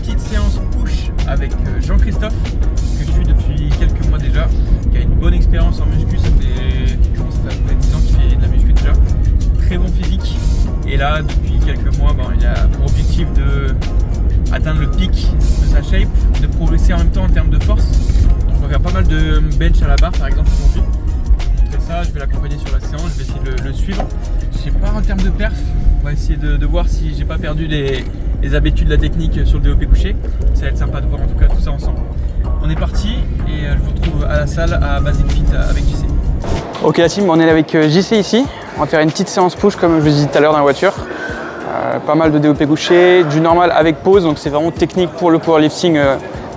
petite séance push avec Jean-Christophe, que je suis depuis quelques mois déjà, qui a une bonne expérience en muscu. Ça fait, je pense, ça fait à peu près 10 ans qu'il fait de la muscu déjà. Très bon physique. Et là, depuis quelques mois, il a pour objectif de atteindre le pic de sa shape, de progresser en même temps en termes de force. Donc on va faire pas mal de bench à la barre par exemple aujourd'hui. Je vais montrer ça, je vais l'accompagner sur la séance, je vais essayer de le suivre. Je sais pas en termes de perf, on va essayer de voir si j'ai pas perdu les habitudes de la technique sur le développé couché. Ça va être sympa de voir en tout cas tout ça ensemble. On est parti et je vous retrouve à la salle à Basic Fit avec JC. Ok la team, on est avec JC ici. On va faire une petite séance push comme je vous disais tout à l'heure dans la voiture. Pas mal de développé couché, du normal avec pause, donc c'est vraiment technique pour le powerlifting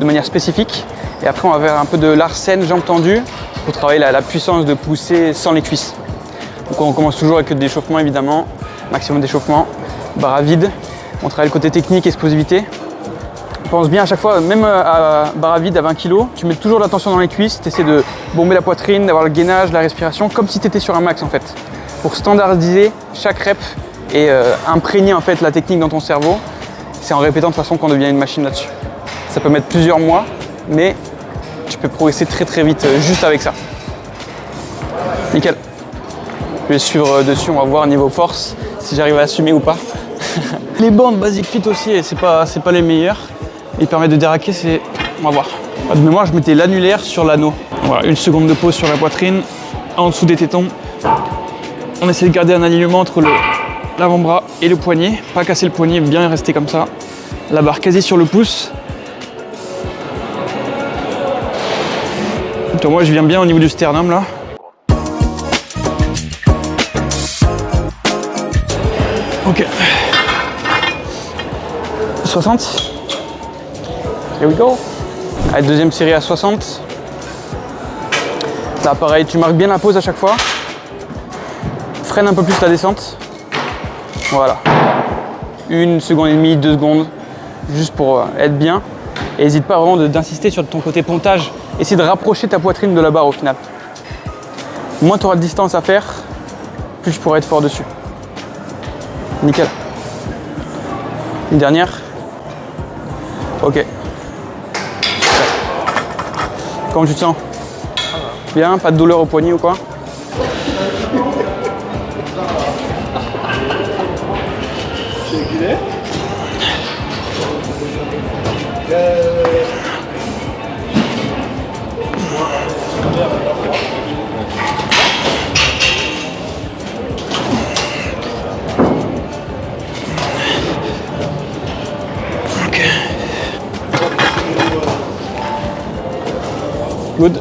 de manière spécifique. Et après on va faire un peu de Larsen, jambes tendues, pour travailler la puissance de pousser sans les cuisses. Donc on commence toujours avec de l'échauffement évidemment, maximum d'échauffement, barre à vide. On travaille le côté technique, explosivité. On pense bien à chaque fois, même à barre à vide à 20 kg, tu mets toujours l'attention dans les cuisses, tu essaies de bomber la poitrine, d'avoir le gainage, la respiration, comme si tu étais sur un max en fait. Pour standardiser chaque rep et imprégner en fait la technique dans ton cerveau, c'est en répétant de façon qu'on devient une machine là-dessus. Ça peut mettre plusieurs mois, mais tu peux progresser très très vite juste avec ça. Nickel. Je vais suivre dessus, on va voir niveau force si j'arrive à assumer ou pas. Les bandes Basic Fit aussi, c'est pas les meilleurs. Ils permettent de déraquer, on va voir. De mémoire, je mettais l'annulaire sur l'anneau. Voilà, une seconde de pause sur la poitrine, en dessous des tétons. On essaie de garder un alignement entre l'avant-bras et le poignet. Pas casser le poignet, bien rester comme ça. La barre quasi sur le pouce. Donc moi, je viens bien au niveau du sternum là. Ok. 60. Here we go. Allez, deuxième série à 60. Là, pareil, tu marques bien la pause à chaque fois. Freine un peu plus la descente. Voilà. 1 seconde et demie, 2 secondes, juste pour être bien. Et n'hésite pas vraiment d'insister sur ton côté pontage. Essaye de rapprocher ta poitrine de la barre au final. Moins tu auras de distance à faire, plus tu pourras être fort dessus. Nickel. Une dernière. Ok. Comment tu te sens? Bien, pas de douleur au poignet ou quoi? Good.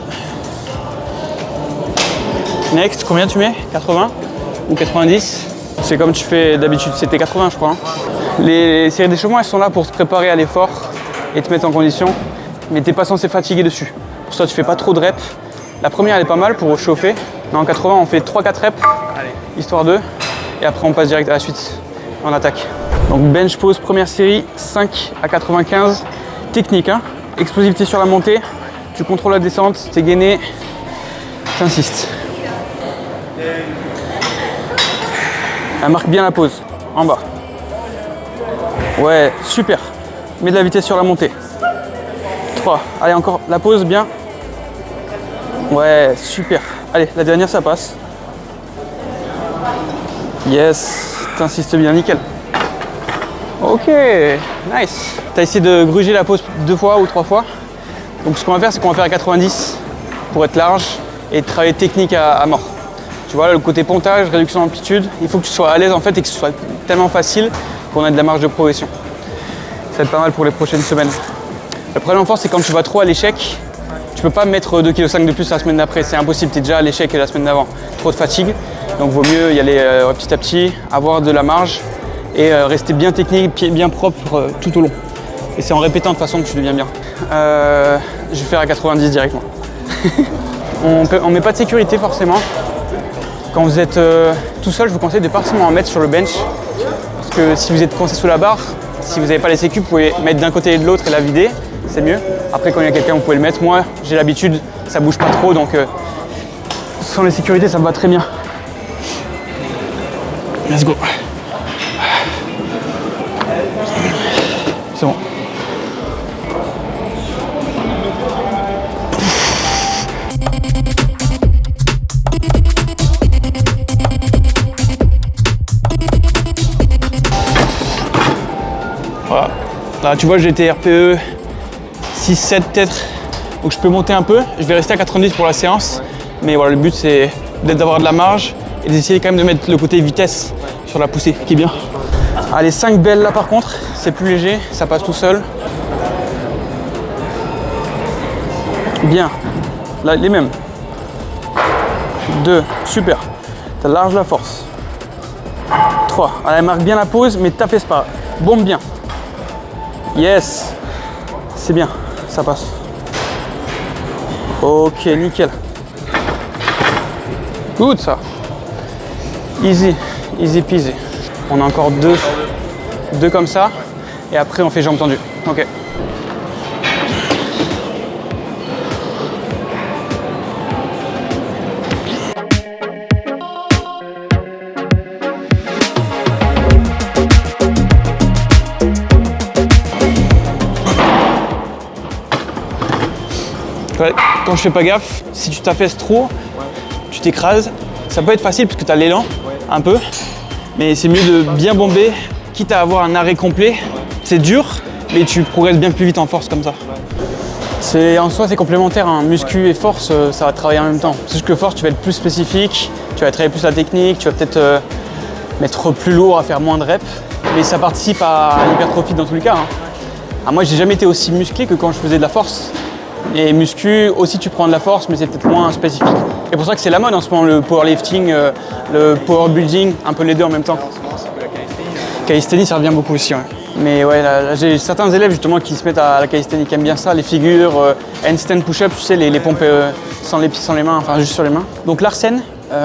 Next, combien tu mets? 80 ou 90? C'est comme tu fais d'habitude, c'était 80 je crois. Hein. Les séries d'échauffement, elles sont là pour te préparer à l'effort et te mettre en condition, mais t'es pas censé fatiguer dessus. Pour ça, tu fais pas trop de reps. La première, elle est pas mal pour chauffer. Mais en 80, on fait 3-4 reps, histoire de, et après on passe direct à la suite, en attaque. Donc bench pause, première série, 5 à 95. Technique, hein. Explosivité sur la montée. Tu contrôles la descente, t'es gainé, t'insistes. Elle marque bien la pause, en bas. Ouais, super. Mets de la vitesse sur la montée. 3. Allez, encore la pause, bien. Ouais, super. Allez, la dernière, ça passe. Yes, t'insistes bien, nickel. Ok, nice. T'as essayé de gruger la pause 2 fois ou 3 fois. Donc ce qu'on va faire, c'est qu'on va faire à 90 pour être large et travailler technique à mort. Tu vois, le côté pontage, réduction d'amplitude, il faut que tu sois à l'aise en fait et que ce soit tellement facile qu'on ait de la marge de progression. Ça va être pas mal pour les prochaines semaines. Le problème en force, c'est quand tu vas trop à l'échec, tu peux pas mettre 2,5 kg de plus la semaine d'après, c'est impossible, tu es déjà à l'échec la semaine d'avant. Trop de fatigue, donc vaut mieux y aller petit à petit, avoir de la marge et rester bien technique, bien propre tout au long. Et c'est en répétant de toute façon que tu deviens bien. Je vais faire à 90 directement. On met pas de sécurité forcément. Quand vous êtes tout seul, je vous conseille de pas forcément en mettre sur le bench. Parce que si vous êtes coincé sous la barre, si vous n'avez pas les sécu, vous pouvez mettre d'un côté et de l'autre et la vider, c'est mieux. Après quand il y a quelqu'un, vous pouvez le mettre. Moi, j'ai l'habitude, ça bouge pas trop, donc sans les sécurités, ça me va très bien. Let's go. C'est bon. Voilà. Là, tu vois, j'ai été RPE 6-7 peut-être. Donc je peux monter un peu. Je vais rester à 90 pour la séance. Mais voilà, le but c'est d'avoir de la marge et d'essayer quand même de mettre le côté vitesse sur la poussée, qui est bien. Allez, 5 belles là par contre, c'est plus léger, ça passe tout seul. Bien. Là, les mêmes. 2, super. T'as large la force. 3, allez, marque bien la pause, mais t'affaisse pas. Bombe bien. Yes. C'est bien, ça passe. Ok, nickel. Good ça. Easy, easy peasy. On a encore deux comme ça. Et après on fait jambes tendues. Ok. Quand je fais pas gaffe, si tu t'affaisses trop, tu t'écrases. Ça peut être facile parce que tu as l'élan un peu, mais c'est mieux de bien bomber, quitte à avoir un arrêt complet. C'est dur, mais tu progresses bien plus vite en force comme ça. En soi, c'est complémentaire, hein. Muscu et force, ça va travailler en même temps. C'est juste que force, tu vas être plus spécifique, tu vas travailler plus la technique, tu vas peut-être mettre plus lourd à faire moins de reps, mais ça participe à l'hypertrophie dans tous les cas, hein. Ah, moi, j'ai jamais été aussi musclé que quand je faisais de la force. Et muscu, aussi tu prends de la force, mais c'est peut-être moins spécifique. C'est pour ça que c'est la mode en ce moment, le powerlifting, le power building, un peu les deux en même temps. Calisthénie, ça revient beaucoup aussi. Ouais. Mais ouais, là, j'ai certains élèves justement qui se mettent à la calisthénie, qui aiment bien ça, les figures, handstand push-up, tu sais, les pompes sans les mains, enfin juste sur les mains. Donc Larsen,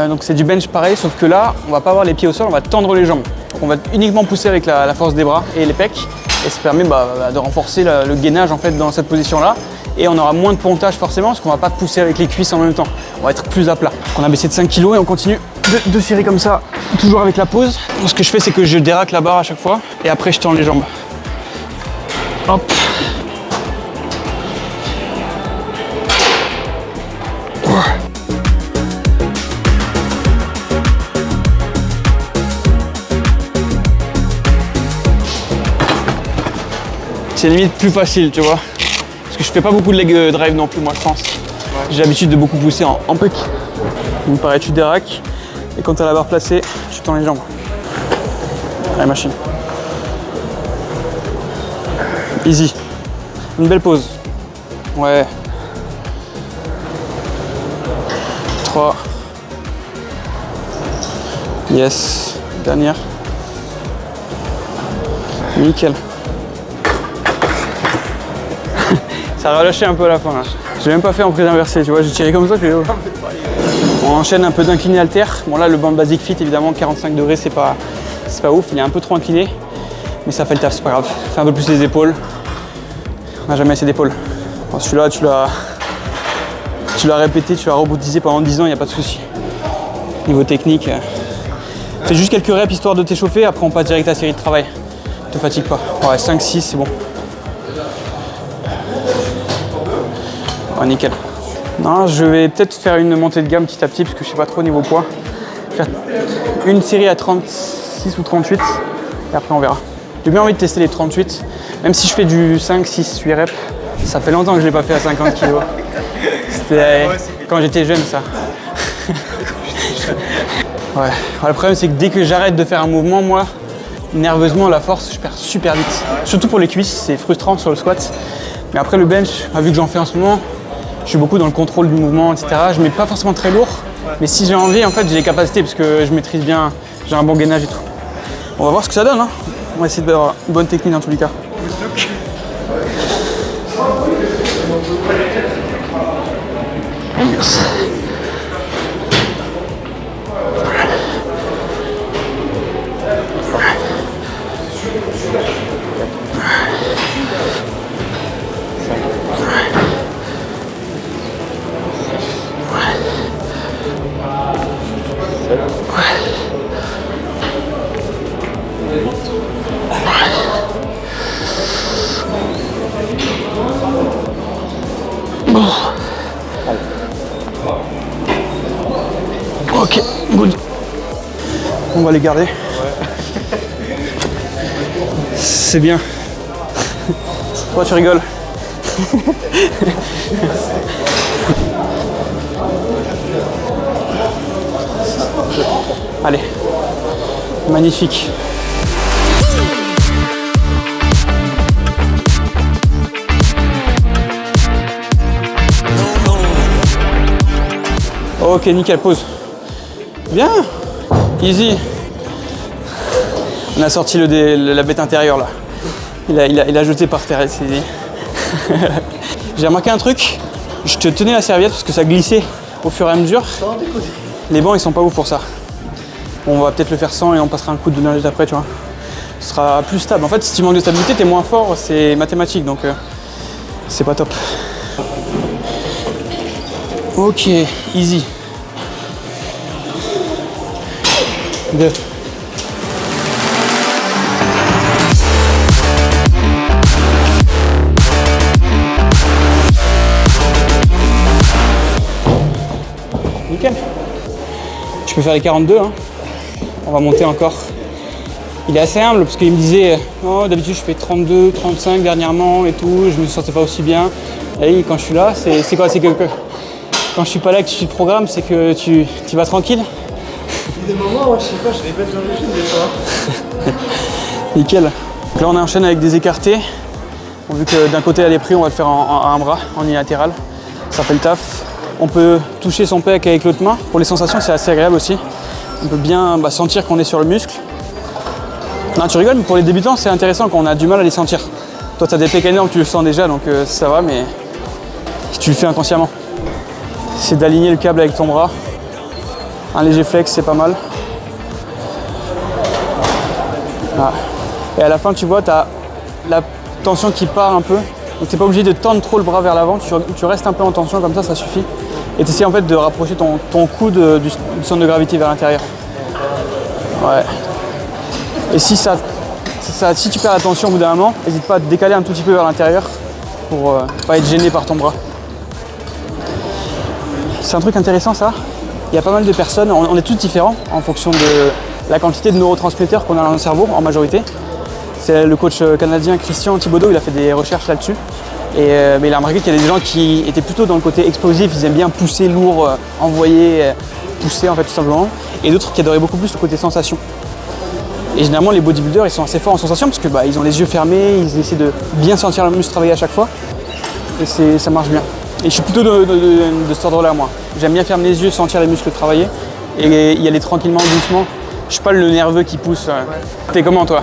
donc c'est du bench pareil, sauf que là, on va pas avoir les pieds au sol, on va tendre les jambes. Donc on va uniquement pousser avec la force des bras et les pecs, et ça permet de renforcer le gainage en fait dans cette position-là. Et on aura moins de pontage forcément parce qu'on va pas pousser avec les cuisses en même temps. On va être plus à plat. On a baissé de 5 kg et on continue de séries comme ça, toujours avec la pause. Donc, ce que je fais, c'est que je déraque la barre à chaque fois et après je tends les jambes. Hop. C'est limite plus facile, tu vois. Je fais pas beaucoup de leg drive non plus, moi je pense. Ouais. J'ai l'habitude de beaucoup pousser en puck. Donc pareil, tu déraques et quand tu as la barre placée, tu tends les jambes. Allez, machine. Easy. Une belle pause. Ouais. 3. Yes. Dernière. Nickel. Ça a relâché un peu à la fin là. J'ai même pas fait en prise inversée, tu vois, j'ai tiré comme ça puis on enchaîne un peu d'incliné halter. Bon là le banc basic fit évidemment 45 degrés c'est pas ouf, il est un peu trop incliné. Mais ça fait le taf, c'est pas grave. Fais un peu plus les épaules. On n'a jamais assez d'épaules. Bon, celui-là tu l'as répété, tu l'as robotisé pendant 10 ans, il n'y a pas de souci. Niveau technique, fais juste quelques reps histoire de t'échauffer, après on passe direct à la série de travail. Ne te fatigue pas. Ouais, 5-6 c'est bon. Oh, nickel. Non, je vais peut-être faire une montée de gamme petit à petit parce que je sais pas trop niveau poids. Faire une série à 36 ou 38 et après on verra. J'ai bien envie de tester les 38, même si je fais du 5, 6, 8 reps. Ça fait longtemps que je l'ai pas fait à 50 kg. C'était quand j'étais jeune ça. Ouais. Le problème c'est que dès que j'arrête de faire un mouvement, moi, nerveusement la force, je perds super vite. Surtout pour les cuisses, c'est frustrant sur le squat. Mais après le bench, vu que j'en fais en ce moment, je suis beaucoup dans le contrôle du mouvement, etc. Je mets pas forcément très lourd, mais si j'ai envie, en fait, j'ai les capacités parce que je maîtrise bien, j'ai un bon gainage et tout. On va voir ce que ça donne, hein. On va essayer d'avoir une bonne technique dans tous les cas. Yes. Ok, good. On va les garder. Ouais. C'est bien. Toi, tu rigoles. Allez, magnifique. Ok, nickel, pause. Bien, easy. On a sorti la bête intérieure là. Il a jeté par terre. J'ai remarqué un truc, je te tenais la serviette parce que ça glissait au fur et à mesure. Les bancs ils sont pas ouf pour ça. On va peut-être le faire sans et on passera un coup de lingette après, tu vois. Ce sera plus stable. En fait, si tu manques de stabilité, t'es moins fort, c'est mathématique, donc c'est pas top. Ok, easy. 2. Nickel. Tu peux faire les 42, hein. On va monter encore. Il est assez humble parce qu'il me disait oh, d'habitude je fais 32, 35 dernièrement et tout, je me sentais pas aussi bien. Et quand je suis là, c'est quoi? C'est que quand je suis pas là et que tu suis le programme, c'est que tu vas tranquille. Il y a des moments où je sais pas, je répète l'origine des fois. Nickel. Donc là on enchaîne avec des écartés. Bon, vu que d'un côté elle est pris, on va le faire en un bras, en unilatéral. Ça fait le taf. On peut toucher son pec avec l'autre main. Pour les sensations, c'est assez agréable aussi. On peut bien sentir qu'on est sur le muscle. Non, tu rigoles, mais pour les débutants, c'est intéressant quand on a du mal à les sentir. Toi, tu as des pecs énormes, tu le sens déjà, donc ça va, mais tu le fais inconsciemment. C'est d'aligner le câble avec ton bras. Un léger flex, c'est pas mal. Voilà. Et à la fin, tu vois, tu as la tension qui part un peu. Donc tu n'es pas obligé de tendre trop le bras vers l'avant, tu restes un peu en tension comme ça suffit. Et tu essaies en fait de rapprocher ton coude du centre de gravité vers l'intérieur. Ouais. Et si tu perds la tension au bout d'un moment, n'hésite pas à te décaler un tout petit peu vers l'intérieur pour pas être gêné par ton bras. C'est un truc intéressant ça. Il y a pas mal de personnes, on est tous différents en fonction de la quantité de neurotransmetteurs qu'on a dans le cerveau en majorité. C'est le coach canadien Christian Thibodeau, il a fait des recherches là-dessus. Mais il a remarqué qu'il y a des gens qui étaient plutôt dans le côté explosif, ils aiment bien pousser lourd, envoyer, pousser en fait tout simplement. Et d'autres qui adoraient beaucoup plus le côté sensation. Et généralement les bodybuilders ils sont assez forts en sensation parce que ils ont les yeux fermés, ils essaient de bien sentir le muscle travailler à chaque fois. Et ça marche bien. Et je suis plutôt de cet ordre-là moi. J'aime bien fermer les yeux, sentir les muscles travailler et y aller tranquillement, doucement. Je suis pas le nerveux qui pousse. Ouais. T'es comment toi?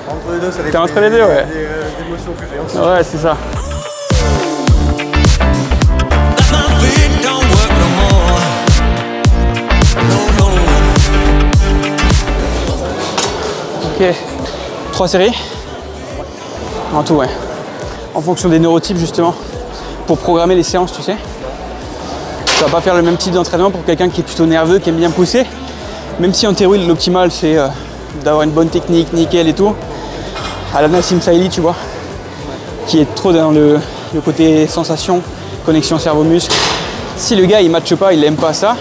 Entre les deux, ça dépend. T'es entre les deux, ouais. Des émotions que j'ai. Ouais, c'est ça. Ok. 3 séries en tout, ouais. En fonction des neurotypes, justement, pour programmer les séances, tu sais. Tu vas pas faire le même type d'entraînement pour quelqu'un qui est plutôt nerveux, qui aime bien pousser. Même si en théorie, l'optimal, c'est d'avoir une bonne technique, nickel et tout. À la Nassim Saïli, tu vois, qui est trop dans le côté sensation, connexion cerveau-muscle. Si le gars il matche pas, il aime pas ça,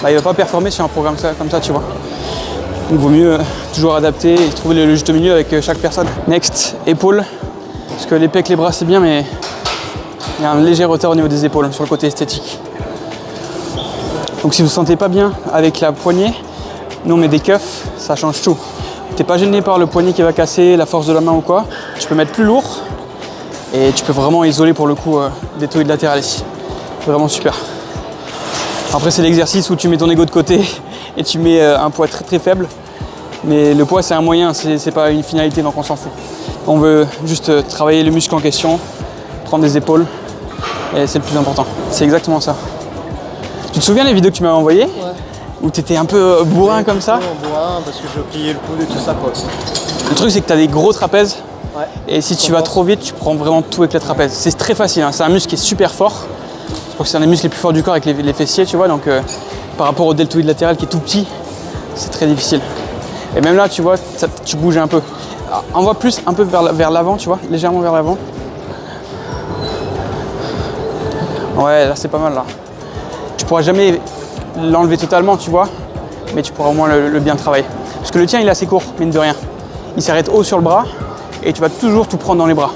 il va pas performer sur un programme comme ça, tu vois. Donc vaut mieux toujours adapter et trouver le juste milieu avec chaque personne. Next, épaules. Parce que les pecs, les bras c'est bien, mais il y a un léger retard au niveau des épaules sur le côté esthétique. Donc si vous ne vous sentez pas bien avec la poignée, nous on met des cuffs, ça change tout. T'es pas gêné par le poignet qui va casser, la force de la main ou quoi. Tu peux mettre plus lourd et tu peux vraiment isoler pour le coup des deltoïdes latérales ici. Vraiment super. Après c'est l'exercice où tu mets ton ego de côté et tu mets un poids très très faible. Mais le poids c'est un moyen, c'est pas une finalité donc on s'en fout. On veut juste travailler le muscle en question, prendre des épaules et c'est le plus important. C'est exactement ça. Tu te souviens les vidéos que tu m'avais envoyées? Ouais. Où tu étais un peu bourrin comme ça? Bourrin parce que je pliais le coude et tout ça quoi. Le truc c'est que tu as des gros trapèzes. Ouais. Et si tu vas trop vite, tu prends vraiment tout avec les trapèzes. C'est très facile, hein. C'est un muscle qui est super fort. Je crois que c'est un des muscles les plus forts du corps avec les fessiers, tu vois. Donc par rapport au deltoïde latéral qui est tout petit, c'est très difficile. Et même là, tu vois, tu bouges un peu. Alors, envoie plus un peu vers l'avant, tu vois, légèrement vers l'avant. Ouais, là c'est pas mal là. Tu pourras jamais l'enlever totalement, tu vois, mais tu pourras au moins le bien travailler. Parce que le tien, il est assez court, mine de rien. Il s'arrête haut sur le bras et tu vas toujours tout prendre dans les bras.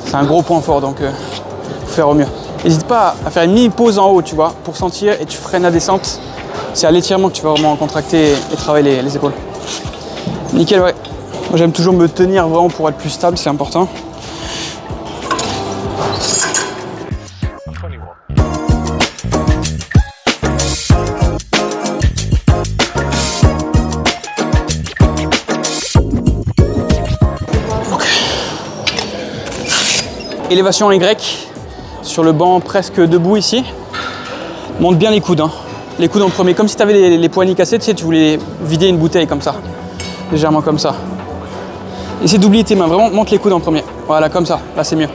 C'est un gros point fort, donc faut faire au mieux. N'hésite pas à faire une mini pause en haut, tu vois, pour sentir et tu freines la descente. C'est à l'étirement que tu vas vraiment contracter et travailler les épaules. Nickel, ouais. Moi j'aime toujours me tenir vraiment pour être plus stable, c'est important. Élévation en Y, sur le banc presque debout ici. Monte bien les coudes, hein. Les coudes en premier, comme si tu avais les poignets cassés, tu sais, tu voulais vider une bouteille comme ça. Légèrement comme ça. Essaie d'oublier tes mains, vraiment monte les coudes en premier. Voilà, comme ça, là c'est mieux.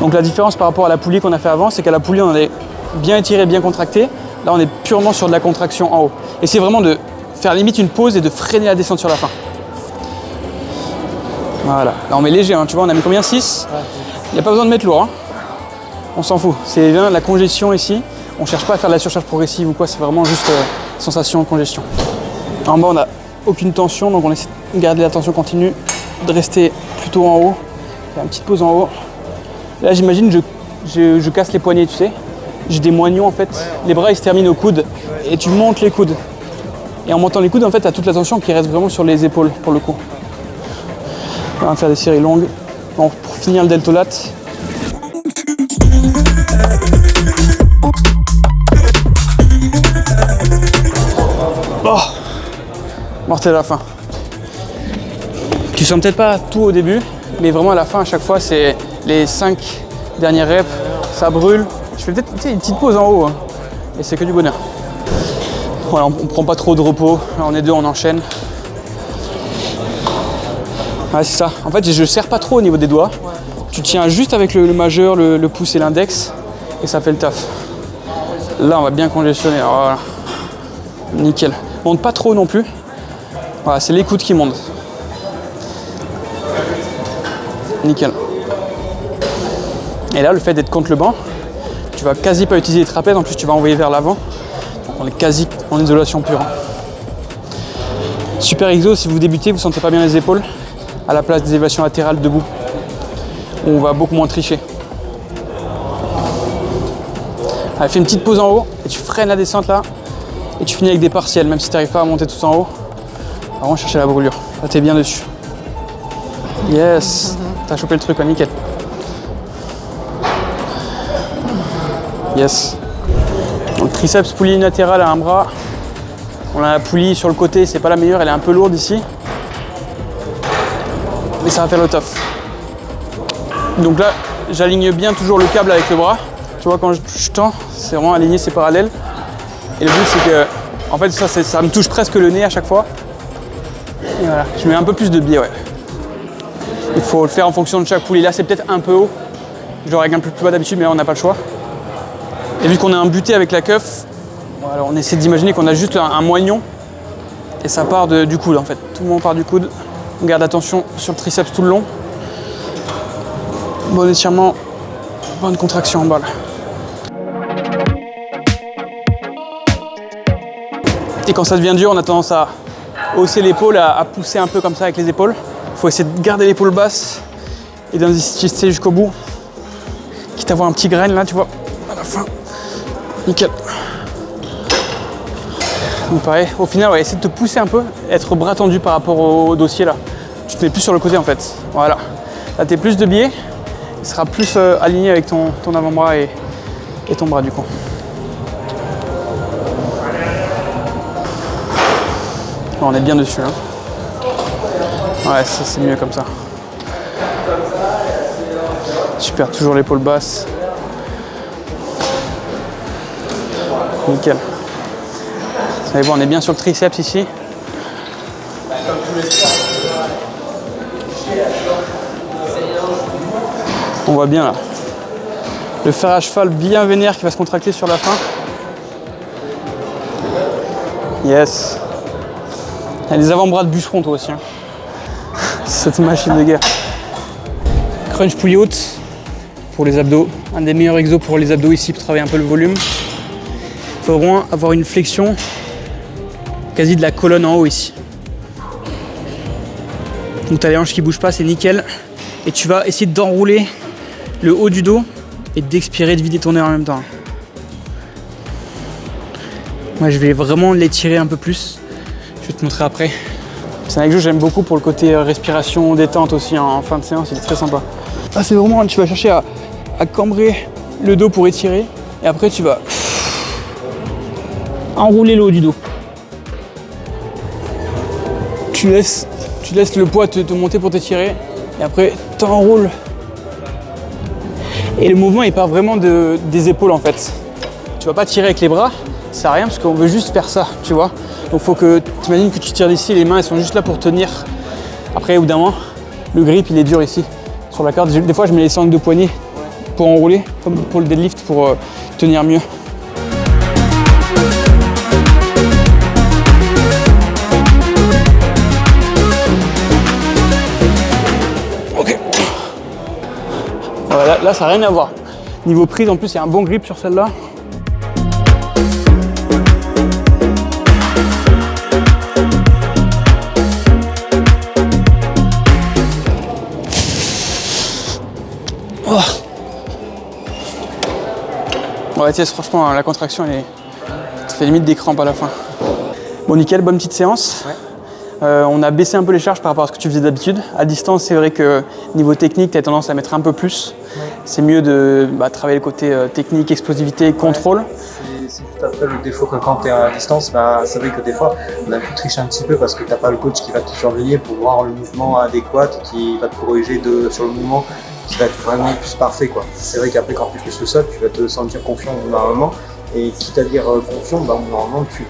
Donc la différence par rapport à la poulie qu'on a fait avant, c'est qu'à la poulie on est bien étiré, bien contracté. Là on est purement sur de la contraction en haut. Et c'est vraiment de faire limite une pause et de freiner la descente sur la fin. Voilà, là on met léger, hein. Tu vois, on a mis combien? 6. Il n'y a pas besoin de mettre lourd, hein. On s'en fout, c'est bien la congestion ici. On ne cherche pas à faire de la surcharge progressive ou quoi, c'est vraiment juste sensation congestion. En bas on n'a aucune tension, donc on essaie de garder la tension continue, de rester plutôt en haut. Faire une petite pause en haut. Là j'imagine je casse les poignets, tu sais. J'ai des moignons en fait, les bras ils se terminent au coude et tu montes les coudes. Et en montant les coudes en fait tu as toute la tension qui reste vraiment sur les épaules pour le coup. On va faire des séries longues. Bon, pour finir le deltolathe. Oh, mortel à la fin. Tu sens peut-être pas tout au début, mais vraiment à la fin, à chaque fois, c'est les 5 dernières reps, ça brûle. Je fais peut-être une petite pause en haut, hein, et c'est que du bonheur. Voilà, on prend pas trop de repos. Là, on est deux, on enchaîne. Ouais, c'est ça. En fait, je serre pas trop au niveau des doigts. Tu tiens juste avec le majeur, le pouce et l'index, et ça fait le taf. Là, on va bien congestionner. Voilà. Nickel. Monte pas trop non plus. Voilà, c'est les coudes qui montent. Nickel. Et là, le fait d'être contre le banc, tu vas quasi pas utiliser les trapèzes. En plus, tu vas envoyer vers l'avant. Donc, on est quasi en isolation pure. Super exo, si vous débutez, vous sentez pas bien les épaules, à la place des élévations latérales debout. On va beaucoup moins tricher. Allez, fais une petite pause en haut et tu freines la descente là et tu finis avec des partiels, même si tu n'arrives pas à monter tout en haut. Vraiment chercher la brûlure. Là, t'es bien dessus. Yes, t'as chopé le truc, quoi, nickel. Yes. Donc triceps poulie latérale à un bras. On a la poulie sur le côté, c'est pas la meilleure, elle est un peu lourde ici. Mais ça va faire le taf. Donc là, j'aligne bien toujours le câble avec le bras. Tu vois, quand je tends, c'est vraiment aligné, c'est parallèle. Et le but, c'est que, en fait, ça me touche presque le nez à chaque fois. Et voilà, je mets un peu plus de biais, ouais. Il faut le faire en fonction de chaque poulie. Là, c'est peut-être un peu haut. Je le règle un peu plus bas d'habitude, mais là, on n'a pas le choix. Et vu qu'on a un buté avec la cuff, voilà, on essaie d'imaginer qu'on a juste un moignon. Et ça part du coude, en fait. Tout le monde part du coude. On garde attention sur le triceps tout le long. Bon étirement, bonne contraction en bas. Et quand ça devient dur, on a tendance à hausser l'épaule, à pousser un peu comme ça avec les épaules. Il faut essayer de garder l'épaule basse et d'insister jusqu'au bout. Quitte à avoir un petit grain là, tu vois, à la fin. Nickel. Donc pareil, au final, ouais, essaie de te pousser un peu, être bras tendu par rapport au dossier là. Tu te mets plus sur le côté en fait. Voilà. Là, tu es plus de biais. Il sera plus aligné avec ton avant-bras et ton bras du coup. Bon, on est bien dessus. Hein. Ouais, c'est mieux comme ça. Super, toujours l'épaule basse. Nickel. Vous allez voir, on est bien sur le triceps ici. On voit bien là. Le fer à cheval bien vénère qui va se contracter sur la fin. Yes. Il y a des avant-bras de bûcheron toi aussi. Hein. Cette machine de guerre. Crunch poulie haute pour les abdos. Un des meilleurs exos pour les abdos ici pour travailler un peu le volume. Il faut vraiment avoir une flexion quasi de la colonne en haut ici. Donc tu as les hanches qui ne bougent pas, c'est nickel. Et tu vas essayer d'enrouler le haut du dos et d'expirer, de vider ton air en même temps. Moi je vais vraiment l'étirer un peu plus. Je vais te montrer après. C'est un exo que j'aime beaucoup pour le côté respiration, détente aussi en fin de séance, il est très sympa. Là c'est vraiment, tu vas chercher à cambrer le dos pour étirer et après tu vas enrouler le haut du dos. Tu laisses le poids te monter pour t'étirer et après t'enroules. Et le mouvement il part vraiment des épaules en fait. Tu vas pas tirer avec les bras, ça sert à rien parce qu'on veut juste faire ça, tu vois. Donc il faut que tu imagines que tu tires d'ici, les mains elles sont juste là pour tenir. Après au bout d'un moment, le grip il est dur ici. Sur la corde, des fois je mets les sangles de poignet pour enrouler, comme pour le deadlift, pour tenir mieux. Ok. Voilà, là ça n'a rien à voir. Niveau prise, en plus il y a un bon grip sur celle-là. Oh. Ouais, tu sais, franchement, la contraction, ça fait limite des crampes à la fin. Bon, nickel, bonne petite séance. Ouais. On a baissé un peu les charges par rapport à ce que tu faisais d'habitude. À distance, c'est vrai que niveau technique, tu as tendance à mettre un peu plus. Ouais. C'est mieux de travailler le côté technique, explosivité, contrôle. Ouais. C'est tout à fait le défaut que quand tu es à distance, c'est vrai que des fois, on a pu tricher un petit peu parce que tu n'as pas le coach qui va te surveiller pour voir le mouvement adéquat, qui va te corriger sur le mouvement, qui va être vraiment plus parfait, quoi. C'est vrai qu'après, quand tu fais tout ça, tu vas te sentir confiant normalement. Et quitte à dire confiant, normalement, tu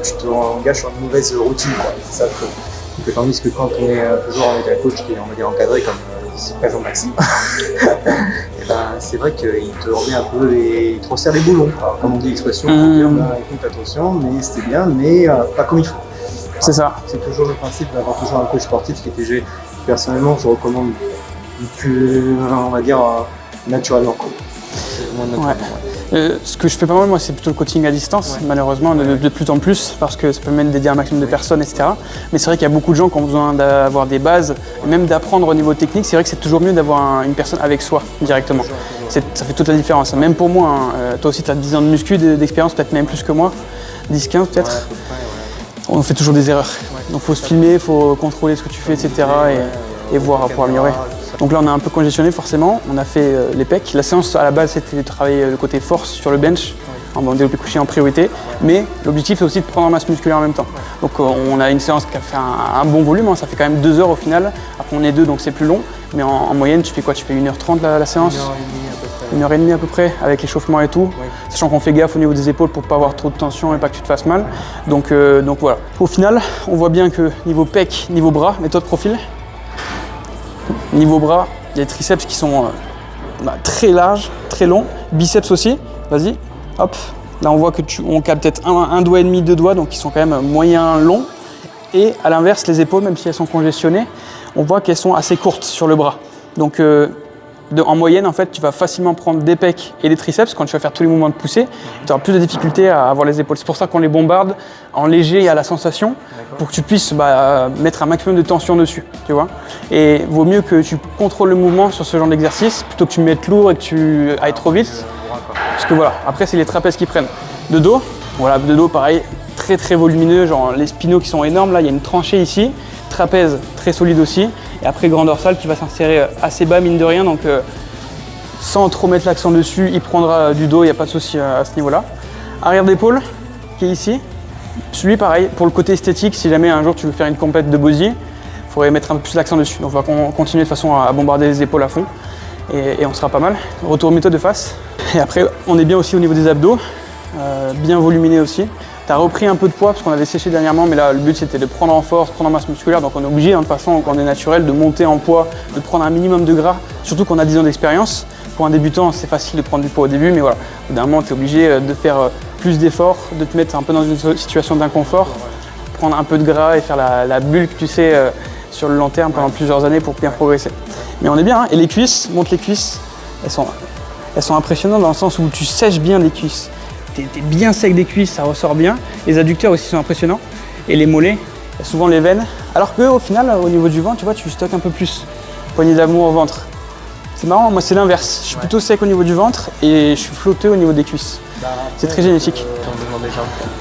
te engages sur une mauvaise routine, quoi. C'est ça que tandis que quand on est toujours avec un coach qui est, on va dire, encadré comme ici, par exemple Maxime, c'est vrai qu'il te remet un peu il te resserre les boulons. Alors, comme on dit l'expression, écoute, attention, mais c'était bien, mais pas comme il faut. C'est ça. C'est toujours le principe d'avoir toujours un coach sportif qui était personnellement, je recommande plus, on va dire, naturellement. Quoi. Ouais. Ce que je fais pas mal, moi, c'est plutôt le coaching à distance, malheureusement, de plus en plus, parce que ça permet d'aider un maximum de personnes, etc. Mais c'est vrai qu'il y a beaucoup de gens qui ont besoin d'avoir des bases, et même d'apprendre au niveau technique. C'est vrai que c'est toujours mieux d'avoir une personne avec soi, directement. Ça fait toute la différence. Même pour moi, toi aussi, tu as 10 ans de muscu, d'expérience, peut-être même plus que moi, 10-15 peut-être. On fait toujours des erreurs. Donc il faut se filmer, il faut contrôler ce que tu fais, etc. et voir pour améliorer. Donc là on a un peu congestionné forcément, on a fait les pecs. La séance à la base c'était de travailler le côté force sur le bench, en développé couché en priorité, mais l'objectif c'est aussi de prendre en masse musculaire en même temps. Donc on a une séance qui a fait un bon volume, ça fait quand même 2 heures au final, après on est 2 donc c'est plus long, mais en moyenne tu fais quoi? Tu fais 1h30 la séance? 1h30 à peu près, avec l'échauffement et tout, sachant qu'on fait gaffe au niveau des épaules pour pas avoir trop de tension et pas que tu te fasses mal. Donc voilà. Au final, on voit bien que niveau pec, niveau bras, méthode profil, niveau bras, il y a les triceps qui sont très larges, très longs, biceps aussi, vas-y, hop. Là on voit que on capte peut-être un doigt et demi, 2 doigts, donc ils sont quand même moyen longs. Et à l'inverse, les épaules, même si elles sont congestionnées, on voit qu'elles sont assez courtes sur le bras. Donc en moyenne, en fait, tu vas facilement prendre des pecs et des triceps quand tu vas faire tous les mouvements de poussée. Tu auras plus de difficultés à avoir les épaules. C'est pour ça qu'on les bombarde en léger et à la sensation pour que tu puisses mettre un maximum de tension dessus, tu vois. Et vaut mieux que tu contrôles le mouvement sur ce genre d'exercice plutôt que tu mettes lourd et que tu ailles trop vite. Parce que voilà, après c'est les trapèzes qui prennent. De dos, voilà, de dos pareil, très très volumineux, genre les spinaux qui sont énormes. Là, il y a une tranchée ici, trapèze très solide aussi. Et après, grand dorsal qui va s'insérer assez bas, mine de rien. Donc, sans trop mettre l'accent dessus, il prendra du dos, il n'y a pas de souci à ce niveau-là. Arrière d'épaule, qui est ici. Celui, pareil, pour le côté esthétique, si jamais un jour tu veux faire une compète de body, il faudrait mettre un peu plus l'accent dessus. Donc, on va continuer de façon à bombarder les épaules à fond. Et on sera pas mal. Retour méthode de face. Et après, on est bien aussi au niveau des abdos. Bien voluminé aussi. Tu as repris un peu de poids parce qu'on avait séché dernièrement, mais là le but c'était de prendre en force, prendre en masse musculaire, donc on est obligé de toute façon quand on est naturel de monter en poids, de prendre un minimum de gras, surtout qu'on a 10 ans d'expérience. Pour un débutant c'est facile de prendre du poids au début, mais voilà, au bout d'un moment tu es obligé de faire plus d'efforts, de te mettre un peu dans une situation d'inconfort, prendre un peu de gras et faire la bulle que tu sais sur le long terme pendant plusieurs années pour bien progresser. Mais on est bien, hein. Et les cuisses, montre les cuisses, elles sont impressionnantes dans le sens où tu sèches bien les cuisses. T'es bien sec des cuisses, ça ressort bien. Les adducteurs aussi sont impressionnants. Et les mollets, il y a souvent les veines. Alors qu'au final, au niveau du ventre, tu vois, tu stockes un peu plus. Poignée d'amour au ventre. C'est marrant, moi c'est l'inverse. Je suis plutôt sec au niveau du ventre et je suis flotteux au niveau des cuisses. C'est très génétique.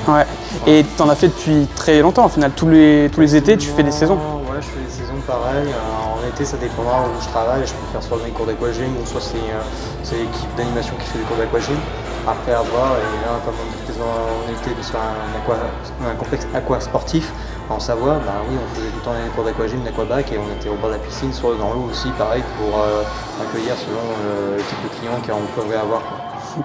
Ouais. Et tu en as fait depuis très longtemps au final. Tous les étés, tu fais des saisons. Ouais, je fais des saisons pareil. En été, ça dépendra où je travaille. Je peux faire soit des cours d'aquagym ou soit c'est l'équipe d'animation qui fait des cours d'aquagym. Après avoir, et là, comme on était sur un complexe aquasportif en Savoie, bah oui, on faisait tout le temps les cours d'aquagym, d'aquabac et on était au bord de la piscine, sur le grand lot aussi, pareil, pour accueillir selon le type de client qu'on pouvait avoir.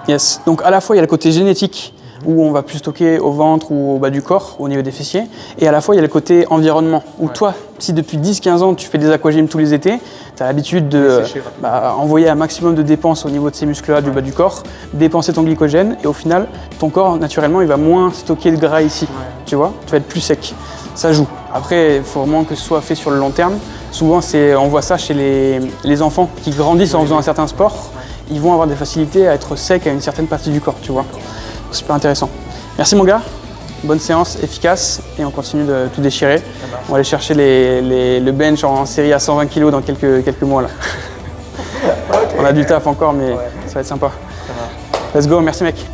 Yes, donc à la fois il y a le côté génétique où on va plus stocker au ventre ou au bas du corps, au niveau des fessiers, et à la fois il y a le côté environnement où toi, si depuis 10-15 ans tu fais des aquagyms tous les étés, tu as l'habitude de envoyer un maximum de dépenses au niveau de ces muscles-là du bas du corps, dépenser ton glycogène et au final ton corps naturellement il va moins stocker de gras ici, tu vois, tu vas être plus sec, ça joue. Après il faut vraiment que ce soit fait sur le long terme, souvent on voit ça chez les enfants qui grandissent en faisant un certain sport. Ils vont avoir des facilités à être secs à une certaine partie du corps, tu vois. Super intéressant. Merci mon gars, bonne séance, efficace, et on continue de tout déchirer. On va aller chercher le bench en série à 120 kg dans quelques mois là. On a du taf encore, mais ça va être sympa. Let's go, merci mec.